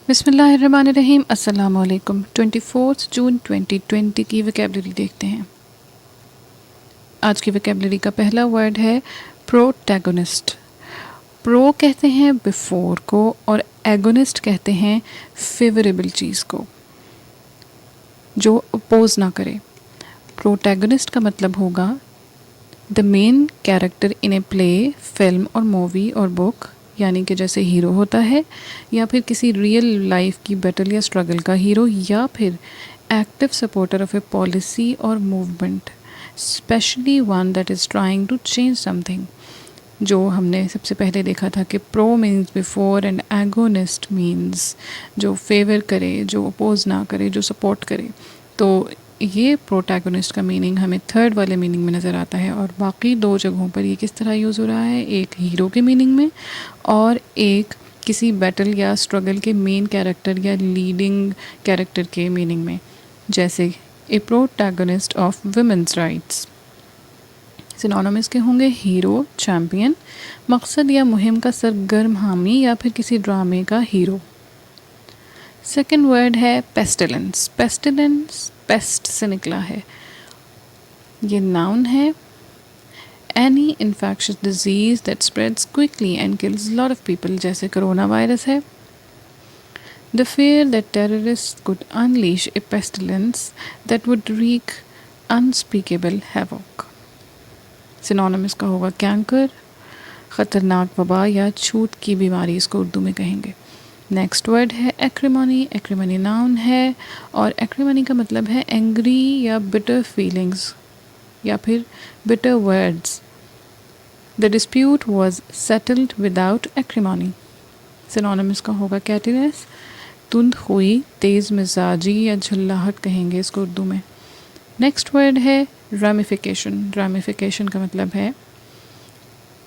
बिस्मिल्लाहिर्रहमानिर्रहीम। अस्सलाम वालेकुम। 24 जून 2020 की वोकैबलरी देखते हैं। आज की वोकैबलरी का पहला वर्ड है प्रोटैगोनिस्ट। प्रो कहते हैं बिफोर को और एगोनिस्ट कहते हैं फेवरेबल चीज़ को, जो अपोज ना करे। प्रोटैगोनिस्ट का मतलब होगा the main character in a play, film और मूवी और बुक, यानी कि जैसे हीरो होता है या फिर किसी रियल लाइफ की बैटल या स्ट्रगल का हीरो, या फिर active supporter of a policy और movement, specially one that is trying to change something. जो हमने सबसे पहले देखा था कि pro means before and agonist means जो फेवर करे, जो अपोज ना करे, जो सपोर्ट करे। तो ये प्रोटैगोनिस्ट का मीनिंग हमें थर्ड वाले मीनिंग में नज़र आता है, और बाकी दो जगहों पर ये किस तरह यूज़ हो रहा है, एक हीरो के मीनिंग में और एक किसी बैटल या स्ट्रगल के मेन कैरेक्टर या लीडिंग कैरेक्टर के मीनिंग में, जैसे a protagonist of women's rights. Synonyms के होंगे हीरो, चैम्पियन, मकसद या मुहिम का सरगर्म हामी या फिर किसी ड्रामे का हीरो। सेकेंड वर्ड है पेस्टिलेंस। पेस्टिलेंस पेस्ट से निकला है, ये नाउन है। Any infectious disease that spreads quickly and kills lot of people, जैसे कोरोना वायरस है। The fear that terrorists could unleash a pestilence that would wreak unspeakable havoc. Synonyms का होगा canker, ख़तरनाक वबा या छूत की बीमारी, इसको उर्दू में कहेंगे। नेक्स्ट वर्ड है एक्रिमनी। एक्रिमनी नाउन है और एक्रिमनी का मतलब है एंग्री या बिटर फीलिंग्स या फिर bitter words. The dispute was settled without acrimony. Synonyms का होगा कैटिनेस, तुंद हुई, तेज़ मिजाजी या झुल्लाहट कहेंगे इसको उर्दू में। नेक्स्ट वर्ड है रामिफिकेशन। रामिफिकेशन का मतलब है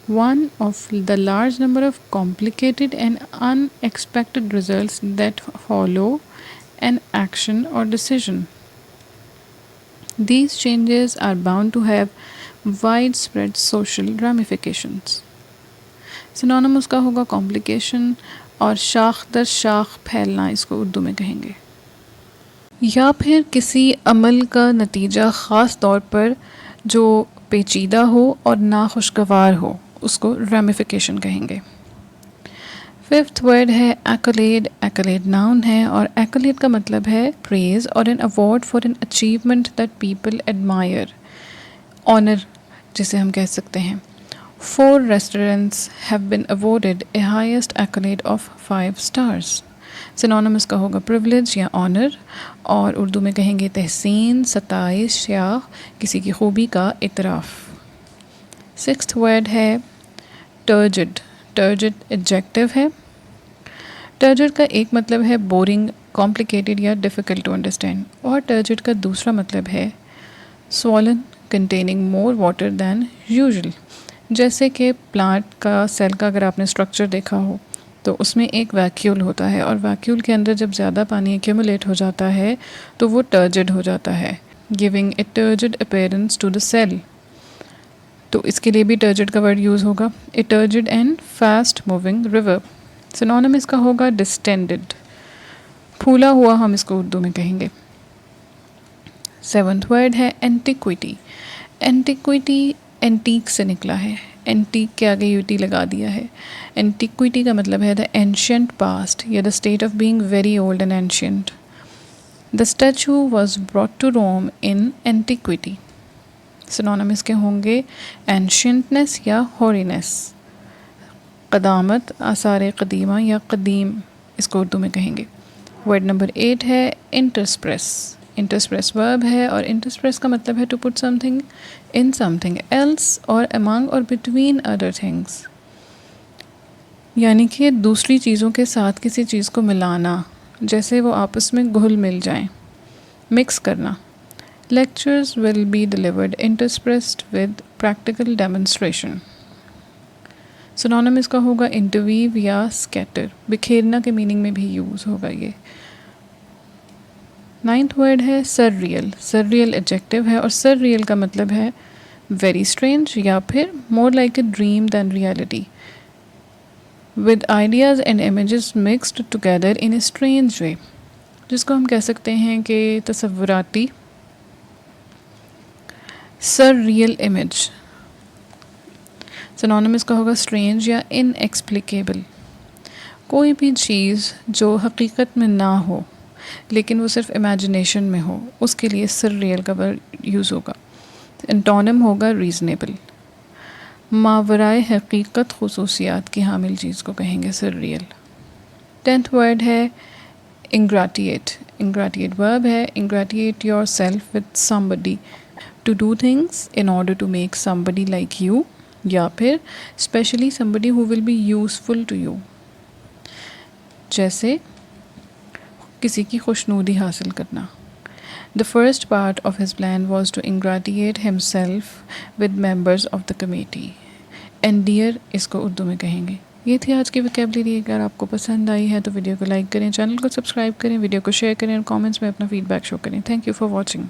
one of the large number of complicated and unexpected results that follow an action or decision. These changes are bound to have widespread social ramifications. Synonymous का होगा complication और शाख दर शाख फैलना, इसको उर्दू में कहेंगे। या फिर किसी अमल का नतीजा ख़ास तौर पर जो पेचीदा हो और नाखुशगवार हो, उसको रैमिफिकेशन कहेंगे। फिफ्थ वर्ड है एक्कोलेड। एक्कोलेड नाउन है और एक्कोलेड का मतलब है प्रेज और an award for an achievement that people admire, honour जिसे हम कह सकते हैं। 4 restaurants have been awarded a highest accolade of 5 stars. Synonyms का होगा प्रिविलेज या ऑनर, और उर्दू में कहेंगे तहसीन, सताइश या किसी की खूबी का इतराफ़। सिक्स्थ वर्ड है टर्जिड। टर्जिड एडजेक्टिव है। टर्जिड का एक मतलब है बोरिंग, कॉम्प्लिकेटेड या डिफ़िकल्ट टू अंडरस्टैंड, और टर्जिड का दूसरा मतलब है swollen, containing more water than usual. जैसे कि प्लांट का सेल का अगर आपने स्ट्रक्चर देखा हो तो उसमें एक वैक्यूल होता है, और वैक्यूल के अंदर जब ज़्यादा पानी एक्यूमुलेट हो जाता है तो वो टर्जिड हो जाता है, giving a turgid appearance to the cell. तो इसके लिए भी टर्जिड का वर्ड यूज़ होगा। A turgid and fast moving river. Synonym इसका होगा डिस्टेंडेड, फूला हुआ हम इसको उर्दू में कहेंगे। सेवन्थ वर्ड है एंटिक्विटी। एंटिक्विटी एंटीक से निकला है, एंटीक के आगे यूटी लगा दिया है। एंटिक्विटी का मतलब है द एंशियंट पास्ट या the state of being very old and ancient. The statue was brought to Rome in antiquity. Synonyms के होंगे एंशियंटनेस या होरीनेस, क़दामत, आसार क़दीमा या क़दीम, इसको उर्दू में कहेंगे। वर्ड नंबर 8 है इंटरस्प्रेस। इंटरस्प्रेस वर्ब है और इंटरस्प्रेस का मतलब है to put something in something else or among or between other things, यानी कि दूसरी चीज़ों के साथ किसी चीज़ को मिलाना, जैसे वो आपस में घुल मिल जाएं, मिक्स करना। Lectures will be delivered interspersed with practical demonstration. Synonym इसका होगा interweave या scatter, बिखेरना के मीनिंग में भी यूज़ होगा ये। नाइन्थ वर्ड है surreal। surreal एडजेक्टिव है और surreal का मतलब है very strange या फिर more like a dream than reality, with ideas and images mixed together in a strange वे, जिसको हम कह सकते हैं कि तसव्वुराती, सररियल इमेज। सिनोनिम इसका होगा स्ट्रेंज या इनएक्सप्लिकेबल। कोई भी चीज़ जो हकीकत में ना हो लेकिन वो सिर्फ इमेजिनेशन में हो, उसके लिए सररियल का वर्ड यूज़ होगा। एंटोनिम होगा रीज़नेबल। मावराए हकीकत खुसूसियात की हामिल चीज़ को कहेंगे सररियल। 10th वर्ड है इंग्रेटिएट। इंग्रेटिएट वर्ब है ingratiate yourself with somebody, to do things in order to make somebody like you, या फिर specially somebody who will be useful to you. जैसे किसी की खुशनुदी हासिल करना। The first part of his plan was to ingratiate himself with members of the committee. Endear इसको उर्दू में कहेंगे। ये थी आज की वोकैबुलरी। अगर आपको पसंद आई है तो वीडियो को लाइक करें, चैनल को सब्सक्राइब करें, वीडियो को शेयर करें और कमेंट्स में अपना फीडबैक शो करें। Thank you for watching.